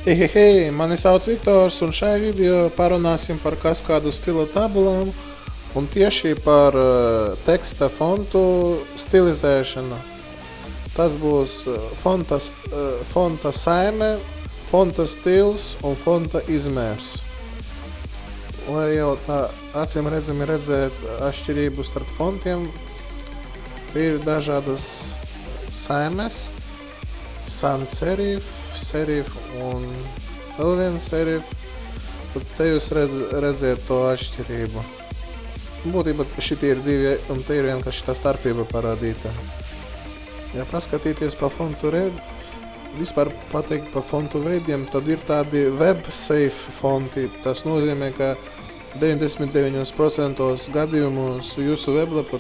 Hei, mani sauc Viktors, un šajā video parunāsim par kaskādu stila tabulām un tieši par teksta fontu stilizēšanu. Tas būs fonta saime, fonta stils un fonta izmērs. Lai jau tā acīm redzami redzēt atšķirību starp fontiem, ir dažādas saimes, sans serif, serif un vēl viena serif, tad te jūs redziet to atšķirību. Būtībā šitie ir divi, un te ir vienkārši tā starpība parādīta. Ja paskatīties pa fontu vispār pateikt pa fontu veidiem, tad ir tādi web safe fonti. Tas nozīmē, ka 99% gadījumos jūsu weblapa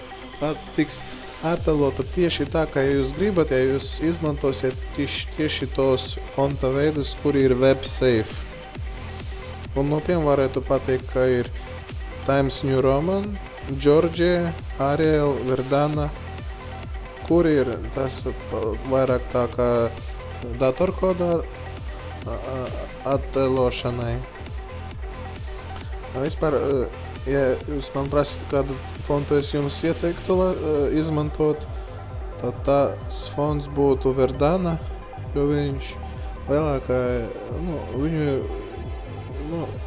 tiks attēlota tieši tā, kā jūs gribat, ja jūs izmantosiet tieši tos fonta veidus, kuri ir web safe. Un no tiem varētu pateikt, ka ir Times New Roman, Georgia, Arial, Verdana, kur ir tas vairāk tā kā datorkodā attēlošanai. Vispār, ja jūs man prasat, kādu fontu es jums ieteiktu izmantot, tad tās fonts būtu Verdana, jo viņš lielākā,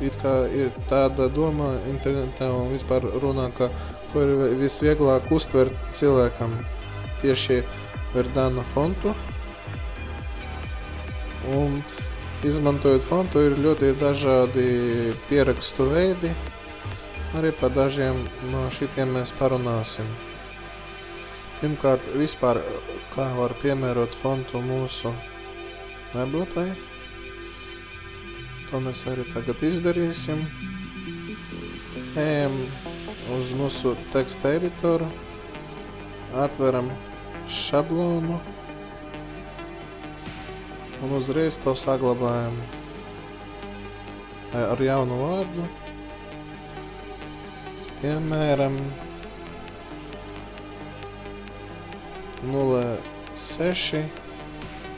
it kā ir tāda doma internetā un vispār runā, ka to ir visvieglāk uztvert cilvēkam tieši Verdana fontu. Un izmantojot fontu ir ļoti dažādi pierakstu veidi. Arī par dažiem no šitiem mēs parunāsim. Pirmkārt, vispār, kā var piemērot fontu mūsu weblapai. To mēs arī tagad izdarīsim. Ejam uz mūsu teksta editoru, atveram šablonu un uzreiz to saglabājam ar jaunu vārdu. Piemēram, 06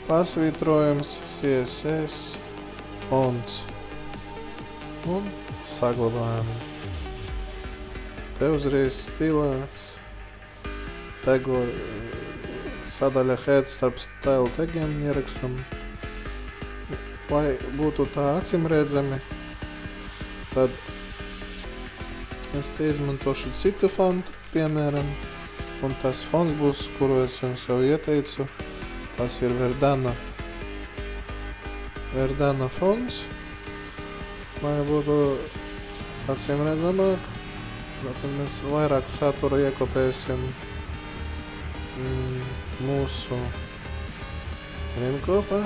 pasvītrojums CSS fonts un saglabājam. Te uzreiz stilās tego sadaļa head starp style tagiem ierakstam. Lai būtu tā acimredzami, tad es te izmantošu citu fontu, piemēram, un tas fonts būs, kuru es jums jau ieteicu. Tas ir Verdana fonts. Lai būtu acimredzamāk, tad mēs vairāk satura iekopēsim mūsu rindkopā.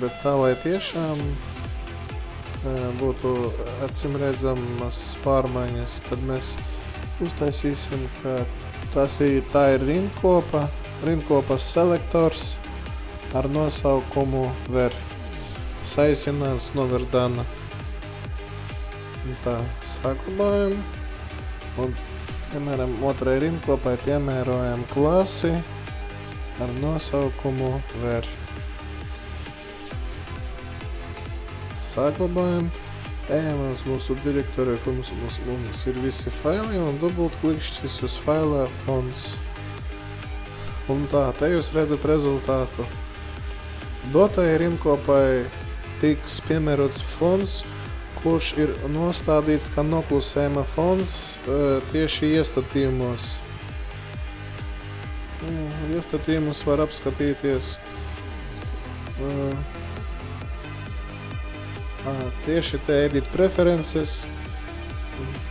Bet tā, lai tiešām būtu acimredzamas pārmaiņas, tad mēs uztaisīsim, ka tā ir rindkopas selektors ar nosaukumu ver, saīsināts no Verdana. Un tā saglabājam, un, piemēram, otrai rindkopai piemērojam klasi ar nosaukumu ver. Saglabājam, ejam uz mūsu direktoriju, kur mums ir visi faili, un dubultklikšķis uz failā fonts. Un tā, te jūs redzat rezultātu. Dotai rindkopai tiks piemērots fonts, kurš ir nostādīts kā noklusējuma fonts tieši iestatījumos. Iestatījumus var apskatīties tieši te edit preferences,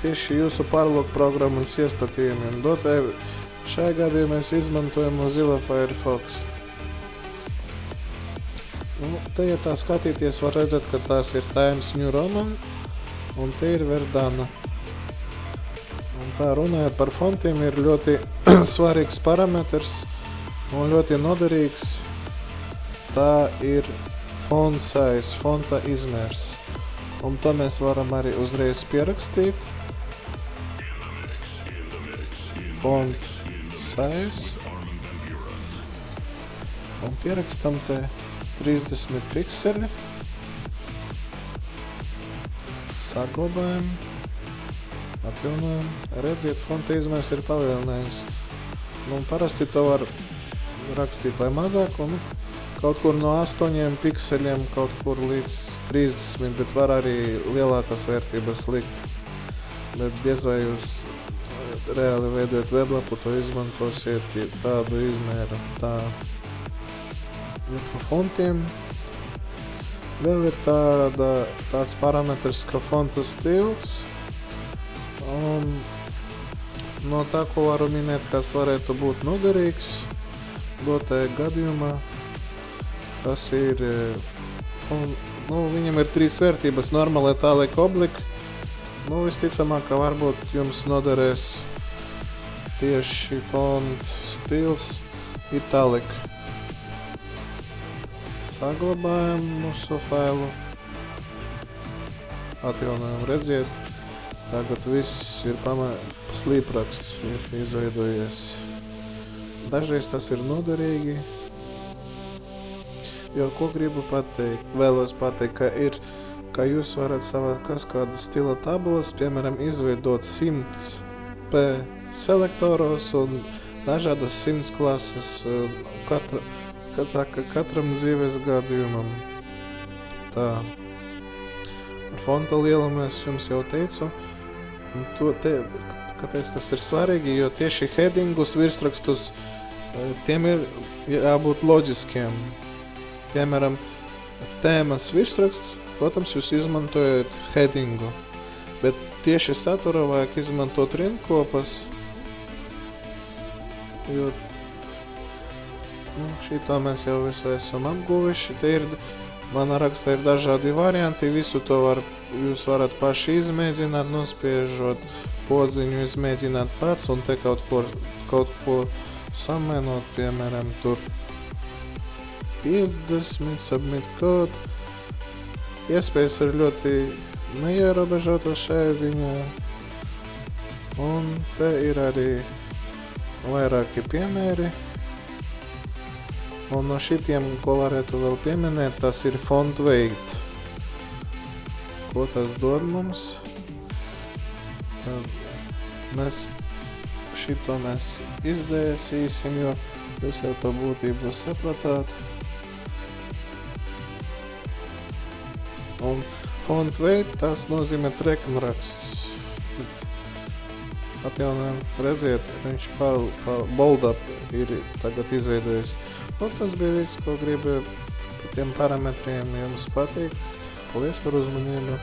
tieši jūsu pārlūk programmas iestatījumiem. Dotai šajā gadījumā mēs izmantojam Mozilla Firefox. Te, ja tā skatīties, var redzēt, ka tās ir Times New Roman un te ir Verdana. Un tā, runājot par fontiem, ir ļoti svarīgs parametrs un ļoti noderīgs. Tā ir font size, fonta izmērs. Un to mēs varam arī uzreiz pierakstīt. Font size Un pierakstam te 30 pikseli. Saglabājam. Atjaunojam. Redziet, fonta izmērs ir palielinājums. Nu, parasti to var rakstīt vai mazāk, un kaut kur no 8 pikseļiem, kaut kur līdz 30, bet var arī lielākas vērtības likt. Bet diez vai jūs reāli veidojot weblapu, to izmantosiet tādu izmēru. Ja pa fontiem vēl ir tāds parametrs, ka fonta stils, un no tā, ko varu minēt, kas varētu būt noderīgs dotajā gadījumā, tas ir, viņam ir 3 vērtības, normāli, italic, oblique. Visticamāk, ka varbūt jums noderēs tieši font stils italic. Saglabājam mūsu failu. Atjaunojam, redziet. Tagad viss ir slīpraksts ir izveidojies. Dažreiz tas ir noderīgi. Jo, ko gribu pateikt? Vēlos pateikt, ka jūs varat savā kaskāda stila tabulas, piemēram, izveidot 100 P selektoros un dažādas 100 klases katram dzīves gadījumam. Tā. Ar fonta lielumu es jums jau teicu. Kāpēc tas ir svarīgi? Jo tieši headingus, virsrakstus, tiem ir jābūt loģiskiem. Piemēram, tēmas virsraksts, protams, jūs izmantojat headingu, bet tieši satura vajag izmantot rindkopas, jo šito mēs jau visu esam apguvuši. Te ir, mana rakstā ir dažādi varianti, visu to jūs varat paši izmēģināt, nospiežot podziņu, izmēģināt pats un te kaut ko samainot, piemēram, tur 50, submit code. Iespējas ir ļoti neierobežotas šajā ziņā. Un te ir arī vairāki piemēri. Un no šitiem, ko varētu vēl pieminēt, tas ir font weight. Ko tas dod mums? Šito mēs izdzēsīsim, jo jūs jau to būtību sapratāt. Un font weight, tas nozīmē trekenraksts. Atjaunojam, redziet, viņš bold up ir tagad izveidojis. Un tas bija viss, ko gribēju par tiem parametriem jums pateikt. Paldies par uzmanību!